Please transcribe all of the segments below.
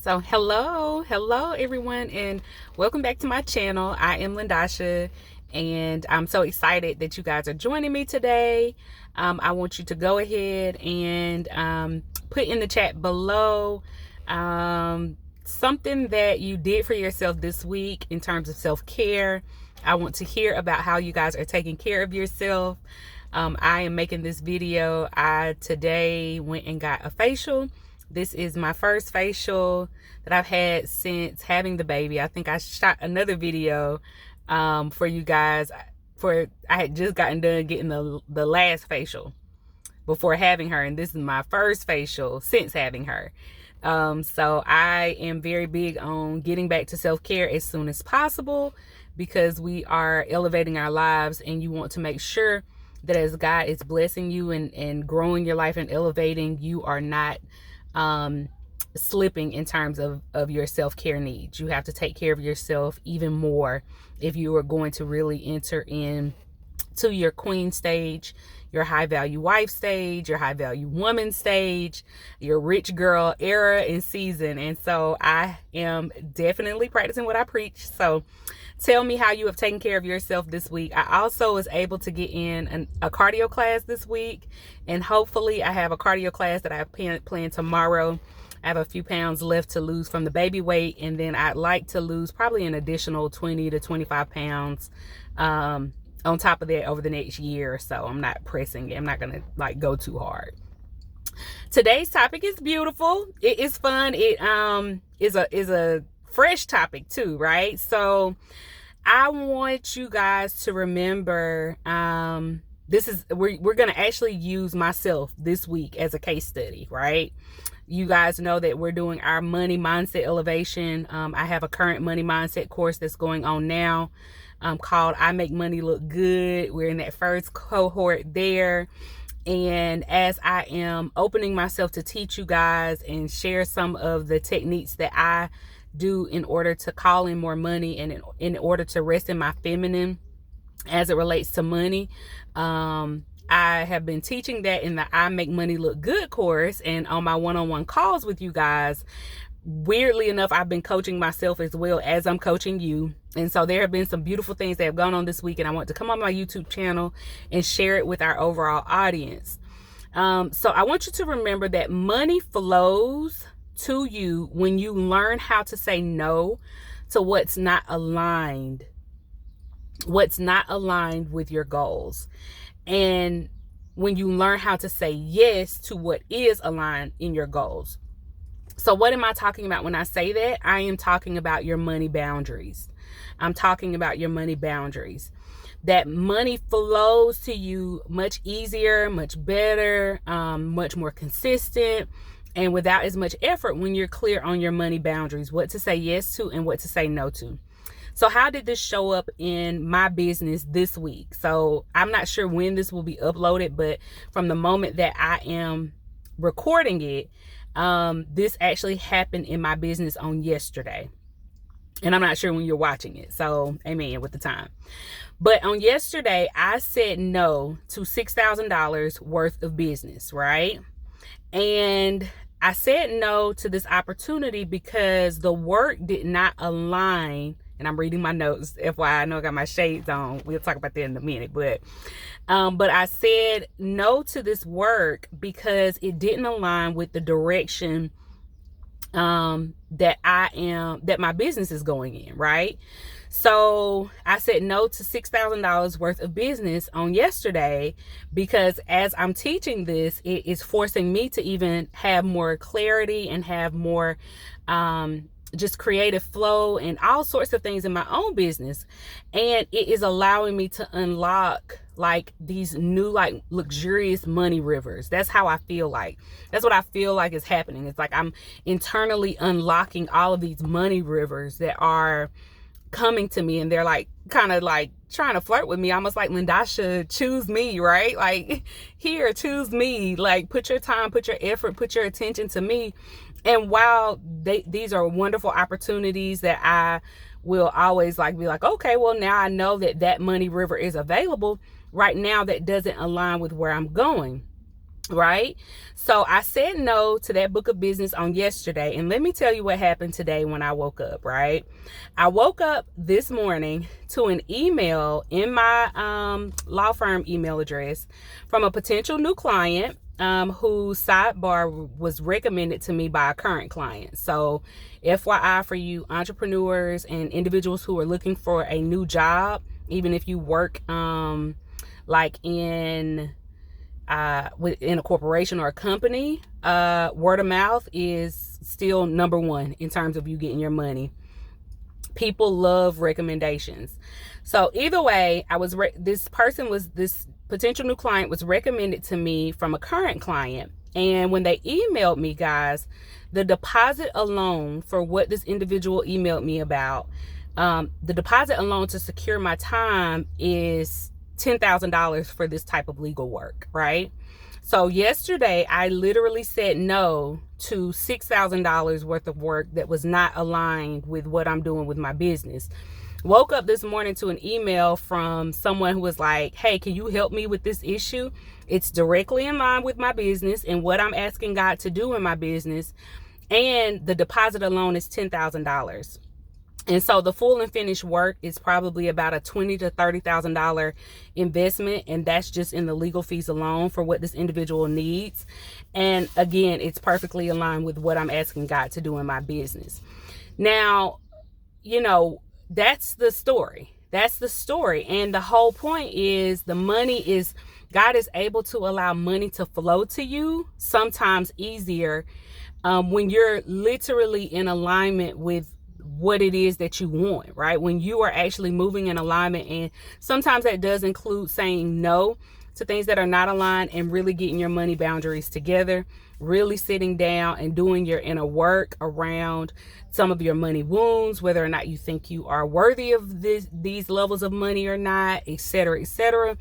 So hello everyone, and welcome back to my channel. I am Lindasha, and I'm so excited that you guys are joining me today. I want you to go ahead and put in the chat below something that you did for yourself this week in terms of self-care. I want to hear about how you guys are taking care of yourself. I am making this video. I today went and got a facial. This is my first facial that I've had since having the baby. I think I shot another video for you guys. I had just gotten done getting the last facial before having her, and this is my first facial since having her. So I am very big on getting back to self-care as soon as possible, because we are elevating our lives, and you want to make sure that as God is blessing you and growing your life and elevating, you are not slipping in terms of your self-care needs. You have to take care of yourself even more if you are going to really enter in to your queen stage, your high value wife stage, your high value woman stage, your rich girl era and season. And so I am definitely practicing what I preach. So tell me how you have taken care of yourself this week. I also was able to get in a cardio class this week, and hopefully I have a cardio class that I have planned tomorrow. I have a few pounds left to lose from the baby weight, and then I'd like to lose probably an additional 20 to 25 pounds on top of that over the next year or so. I'm not pressing it. I'm not gonna go too hard. Today's topic is beautiful. It is fun. It is a fresh topic too, right? So I want you guys to remember, we're gonna actually use myself this week as a case study, right? You guys know that we're doing our money mindset elevation. I have a current money mindset course that's going on now, called I Make Money Look Good. We're in that first cohort there. And as I am opening myself to teach you guys and share some of the techniques that I do in order to call in more money and in order to rest in my feminine as it relates to money, I have been teaching that in the I Make Money Look Good course, and on my one-on-one calls with you guys. Weirdly enough, I've been coaching myself as well as I'm coaching you. And so there have been some beautiful things that have gone on this week, and I want to come on my YouTube channel and share it with our overall audience. So I want you to remember that money flows to you when you learn how to say no to what's not aligned with your goals. And when you learn how to say yes to what is aligned in your goals. So what am I talking about when I say that? I am talking about your money boundaries. I'm talking about your money boundaries. That money flows to you much easier, much better, much more consistent, and without as much effort when you're clear on your money boundaries, what to say yes to and what to say no to. So how did this show up in my business this week? So I'm not sure when this will be uploaded, but from the moment that I am recording it, this actually happened in my business on yesterday. And I'm not sure when you're watching it. So amen with the time. But on yesterday, I said no to $6,000 worth of business, right? And I said no to this opportunity because the work did not align. And I'm reading my notes. FYI, I know I got my shades on. We'll talk about that in a minute. But I said no to this work because it didn't align with the direction that my business is going in, right? So I said no to $6,000 worth of business on yesterday because as I'm teaching this, it is forcing me to even have more clarity and have more just creative flow and all sorts of things in my own business. And it is allowing me to unlock these new luxurious money rivers. That's how I feel like. That's what I feel like is happening. It's like I'm internally unlocking all of these money rivers that are coming to me, and they're kind of trying to flirt with me, almost like, Lindasha, choose me, right? Here, choose me. Put your time, put your effort, put your attention to me. And while these are wonderful opportunities that I will always be okay, well, now I know that money river is available. Right now, that doesn't align with where I'm going. right? So I said no to that book of business on yesterday. And let me tell you what happened today when I woke up, right? I woke up this morning to an email in my law firm email address from a potential new client whose sidebar was recommended to me by a current client. So FYI for you entrepreneurs and individuals who are looking for a new job, even if you work like in a corporation or a company, word of mouth is still number one in terms of you getting your money. People love recommendations. So either way, this potential new client was recommended to me from a current client. And when they emailed me, guys, the deposit alone for what this individual emailed me about, the deposit alone to secure my time is $10,000 for this type of legal work, right? So yesterday, I literally said no to $6,000 worth of work that was not aligned with what I'm doing with my business. Woke up this morning to an email from someone who was like, hey, can you help me with this issue? It's directly in line with my business and what I'm asking God to do in my business. And the deposit alone is $10,000. And so the full and finished work is probably about a $20,000 to $30,000 investment. And that's just in the legal fees alone for what this individual needs. And again, it's perfectly aligned with what I'm asking God to do in my business. Now, you know, that's the story. That's the story. And the whole point is God is able to allow money to flow to you sometimes easier when you're literally in alignment with what it is that you want, right? When you are actually moving in alignment. And sometimes that does include saying no to things that are not aligned and really getting your money boundaries together, really sitting down and doing your inner work around some of your money wounds, whether or not you think you are worthy of these levels of money or not, etc., etc.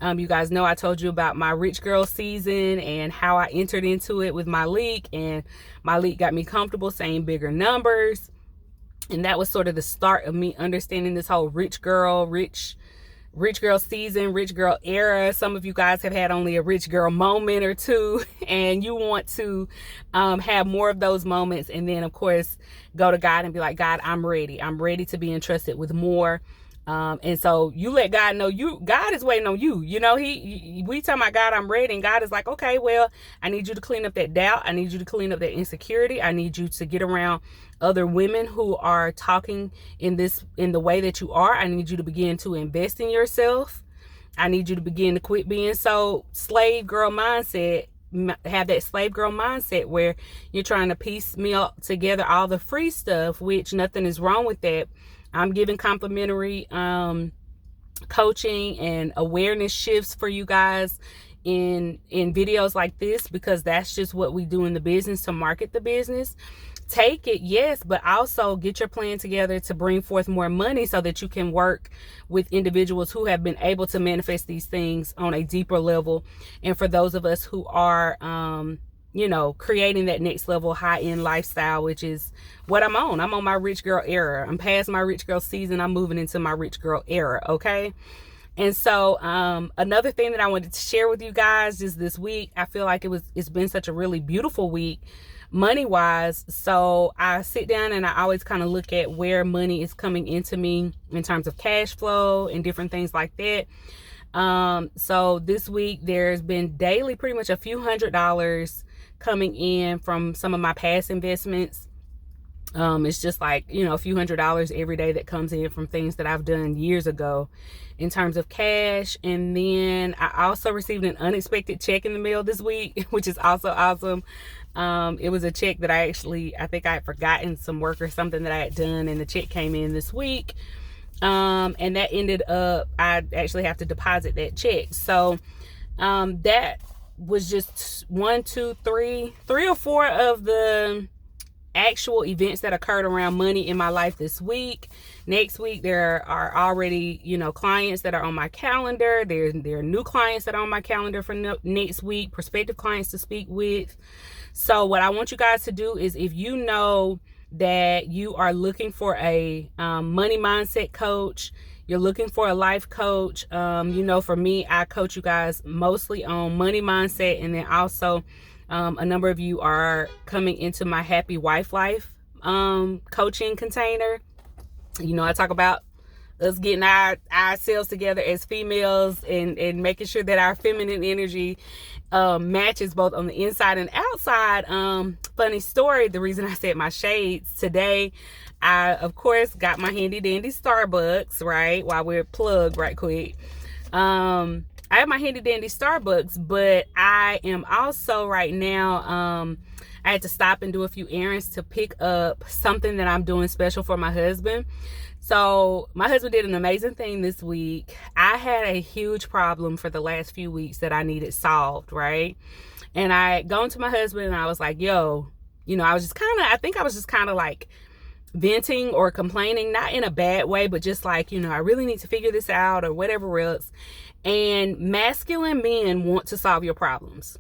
You guys know I told you about my rich girl season and how I entered into it with Malik, and Malik got me comfortable saying bigger numbers. And that was sort of the start of me understanding this whole rich girl season, rich girl era. Some of you guys have had only a rich girl moment or two, and you want to have more of those moments. And then, of course, go to God and be like, God, I'm ready. I'm ready to be entrusted with more. And so you let God know God is waiting on you. You know, we talking about God, I'm ready. And God is like, okay, well, I need you to clean up that doubt. I need you to clean up that insecurity. I need you to get around other women who are talking in the way that you are. I need you to begin to invest in yourself. I need you to begin to quit being so slave girl mindset. Have that slave girl mindset where you're trying to piecemeal together all the free stuff, which nothing is wrong with that. I'm giving complimentary coaching and awareness shifts for you guys in videos like this, because that's just what we do in the business to market the business. Take it, yes, but also get your plan together to bring forth more money so that you can work with individuals who have been able to manifest these things on a deeper level. And for those of us who are creating that next level high-end lifestyle, which is what I'm on. I'm on my rich girl era. I'm past my rich girl season. I'm moving into my rich girl era. Okay. And so another thing that I wanted to share with you guys is this week, I feel like it's been such a really beautiful week money wise. So I sit down and I always kind of look at where money is coming into me in terms of cash flow and different things like that. So this week there's been daily pretty much a few $100s coming in from some of my past investments. It's just like, a few $100s every day that comes in from things that I've done years ago in terms of cash. And then I also received an unexpected check in the mail this week, which is also awesome. It was a check that I think I had forgotten some work or something that I had done, and the check came in this week. And that ended up, I actually have to deposit that check. So, that was just three or four of the actual events that occurred around money in my life this week. Next week, there are already, clients that are on my calendar. There are new clients that are on my calendar for next week, prospective clients to speak with. So what I want you guys to do is, if you know that you are looking for a money mindset coach, you're looking for a life coach, for me, I coach you guys mostly on money mindset, and then also a number of you are coming into my Happy Wife Life coaching container. I talk about us getting ourselves together as females and making sure that our feminine energy matches both on the inside and outside. Funny story, the reason I said my shades today, I of course got my handy dandy Starbucks, right, while we're plugged right quick. I have my handy dandy Starbucks, but I am also right now, I had to stop and do a few errands to pick up something that I'm doing special for my husband. So my husband did an amazing thing this week. I had a huge problem for the last few weeks that I needed solved, right? And I gone to my husband and I was like, yo, I was just kind of like venting or complaining, not in a bad way, but just like, I really need to figure this out or whatever else. And masculine men want to solve your problems.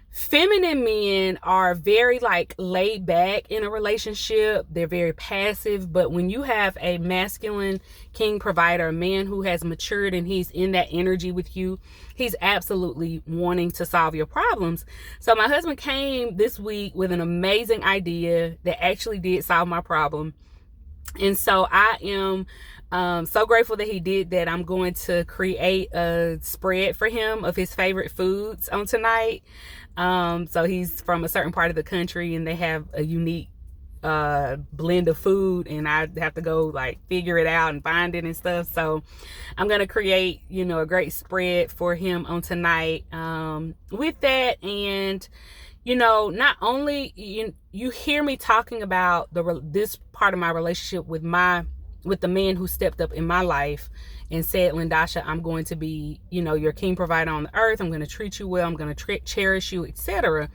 Feminine men are very like laid back in a relationship. They're very passive. But when you have a masculine king provider, a man who has matured and he's in that energy with you, he's absolutely wanting to solve your problems. So my husband came this week with an amazing idea that actually did solve my problem. And so I am so grateful that he did that. I'm going to create a spread for him of his favorite foods on tonight. So he's from a certain part of the country and they have a unique blend of food, and I have to go like figure it out and find it and stuff. So I'm going to create, a great spread for him on tonight with that. And not only you hear me talking about this part of my relationship with the man who stepped up in my life and said, Lindasha, I'm going to be, your king provider on the earth. I'm going to treat you well. I'm going to cherish you, etc.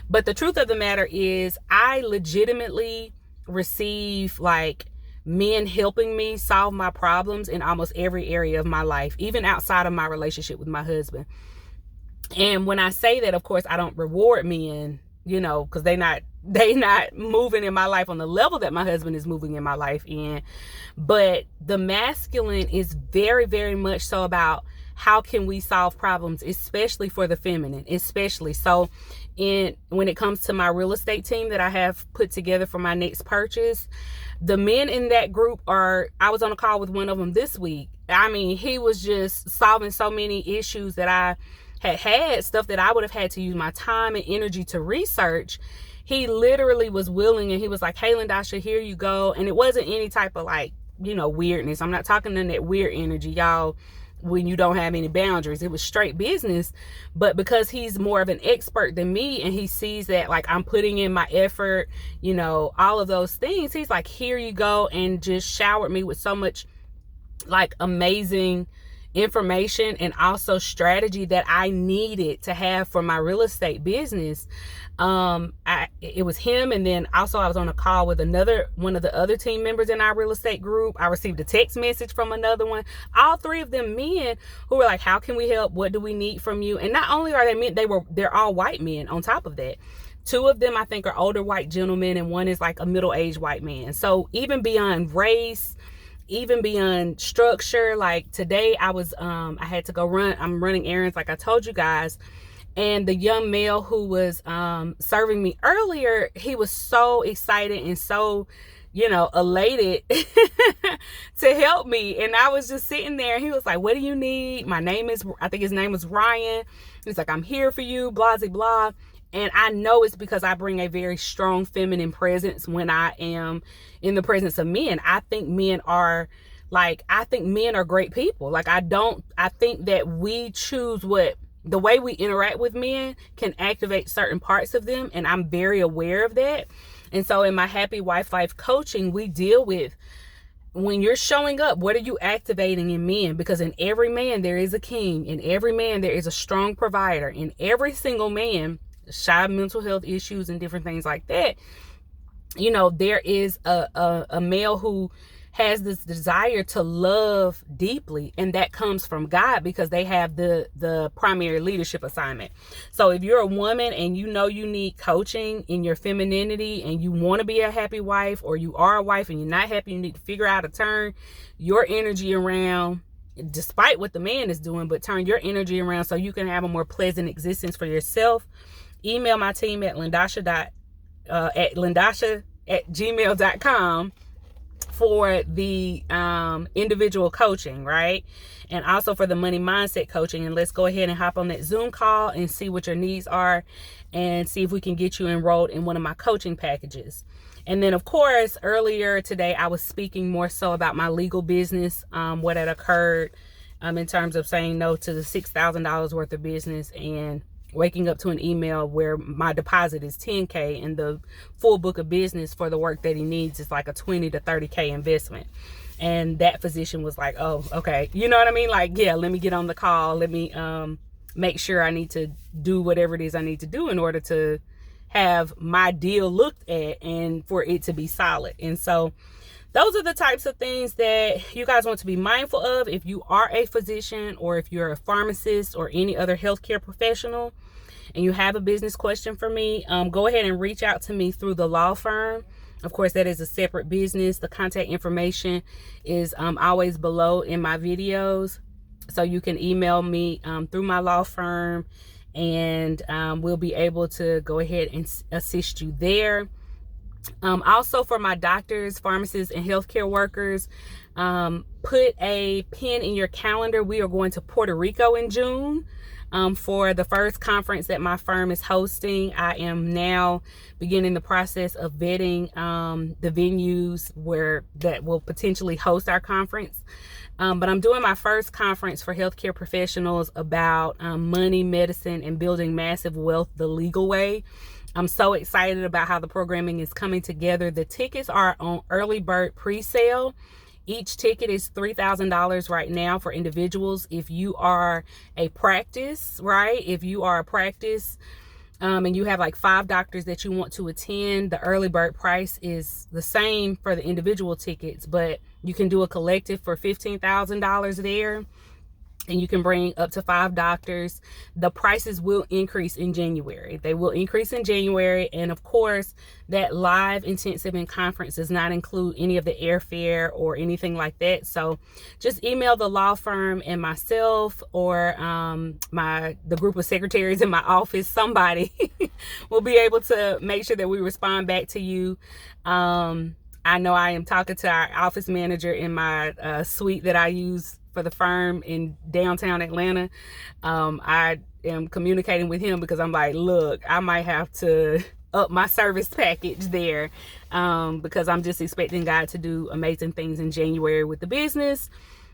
But the truth of the matter is I legitimately receive like men helping me solve my problems in almost every area of my life, even outside of my relationship with my husband. And when I say that, of course, I don't reward men, because they not moving in my life on the level that my husband is moving in my life in. But the masculine is very, very much so about how can we solve problems, especially for the feminine, especially. So when it comes to my real estate team that I have put together for my next purchase, the men in that group I was on a call with one of them this week. I mean, he was just solving so many issues that I had stuff that I would have had to use my time and energy to research. He literally was willing, and he was like, hey, Lindasha, here you go. And it wasn't any type of like, weirdness. I'm not talking in that weird energy, y'all, when you don't have any boundaries. It was straight business. But because he's more of an expert than me, and he sees that like I'm putting in my effort, all of those things, he's like, here you go, and just showered me with so much like amazing information and also strategy that I needed to have for my real estate business. It was him, and then also I was on a call with one of the other team members in our real estate group. I received a text message from another one. All three of them men who were like, how can we help? What do we need from you? And not only are they men, they're all white men on top of that. Two of them I think are older white gentlemen, and one is like a middle-aged white man. So even beyond race, even beyond structure, like today I had to go I'm running errands like I told you guys, and the young male who was serving me earlier, he was so excited and so elated to help me. And I was just sitting there, and he was like, what do you need? I think his name was Ryan. He's like, I'm here for you, blah, blah, blah. And I know it's because I bring a very strong feminine presence when I am in the presence of men. I think men are great people. Like, I think that we choose the way we interact with men can activate certain parts of them. And I'm very aware of that. And so in my Happy Wife Life coaching, we deal with, when you're showing up, what are you activating in men? Because in every man, there is a king. In every man, there is a strong provider. In every single man, shy mental health issues and different things like that, there is a male who has this desire to love deeply, and that comes from God because they have the primary leadership assignment. So if you're a woman and you know you need coaching in your femininity and you want to be a happy wife, or you are a wife and you're not happy, you need to figure out how to turn your energy around despite what the man is doing, but turn your energy around so you can have a more pleasant existence for yourself. Email my team at lindasha@gmail.com for the individual coaching, right? And also for the money mindset coaching. And let's go ahead and hop on that Zoom call and see what your needs are and see if we can get you enrolled in one of my coaching packages. And then, of course, earlier today, I was speaking more so about my legal business, what had occurred in terms of saying no to the $6,000 worth of business and waking up to an email where my deposit is $10K and the full book of business for the work that he needs is like a $20 to $30K investment. And that physician was like, oh, okay. You know what I mean? Like, yeah, let me get on the call. Let me make sure I need to do whatever it is I need to do in order to have my deal looked at and for it to be solid. And so those are the types of things that you guys want to be mindful of if you are a physician or if you're a pharmacist or any other healthcare professional and you have a business question for me. Go ahead and reach out to me through the law firm. Of course, that is a separate business. The contact information is always below in my videos. So you can email me through my law firm, and we'll be able to go ahead and assist you there. Also for my doctors, pharmacists, and healthcare workers, put a pin in your calendar. We are going to Puerto Rico in June for the first conference that my firm is hosting. I am now beginning the process of vetting the venues that will potentially host our conference. But I'm doing my first conference for healthcare professionals about money, medicine, and building massive wealth the legal way. I'm so excited about how the programming is coming together. The tickets are on early bird pre-sale. Each ticket is $3,000 right now for individuals. If you are a practice, right? If you are a practice and you have like 5 doctors that you want to attend, the early bird price is the same for the individual tickets, but you can do a collective for $15,000 there. And you can bring up to 5 doctors. The prices will increase in January. They will increase in January. And of course, that live intensive and conference does not include any of the airfare or anything like that. So just email the law firm and myself, or the group of secretaries in my office. Somebody will be able to make sure that we respond back to you. I know I am talking to our office manager in my suite that I use for the firm in downtown Atlanta. I am communicating with him because I'm like, look, I might have to up my service package there because I'm just expecting God to do amazing things in January with the business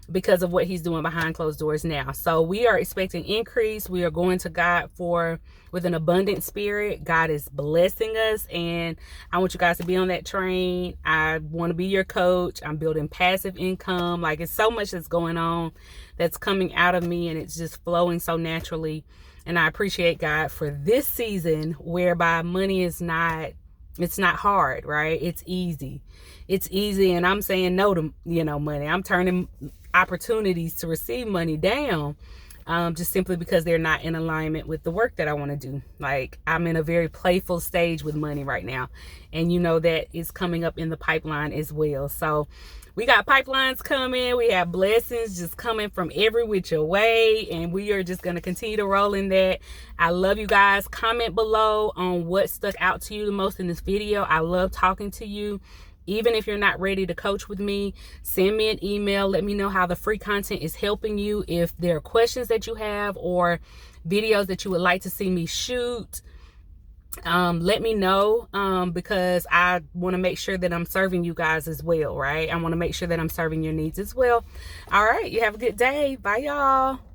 because of what he's doing behind closed doors now. So we are expecting increase. We are going to God with an abundant spirit. God is blessing us, and I want you guys to be on that train. I want to be your coach. I'm building passive income. Like, it's so much that's going on that's coming out of me, and it's just flowing so naturally. And I appreciate God for this season whereby money is not, it's not hard, right? It's easy. It's easy. And I'm saying no to, money. I'm turning opportunities to receive money down just simply because they're not in alignment with the work that I want to do. Like, I'm in a very playful stage with money right now, and that is coming up in the pipeline as well. So we got pipelines coming. We have blessings just coming from every which way, and we are just going to continue to roll in that. I love you guys. Comment below on what stuck out to you the most in this video. I love talking to you. Even if you're not ready to coach with me, send me an email. Let me know how the free content is helping you. If there are questions that you have or videos that you would like to see me shoot, let me know because I want to make sure that I'm serving you guys as well, right? I want to make sure that I'm serving your needs as well. All right. You have a good day. Bye, y'all.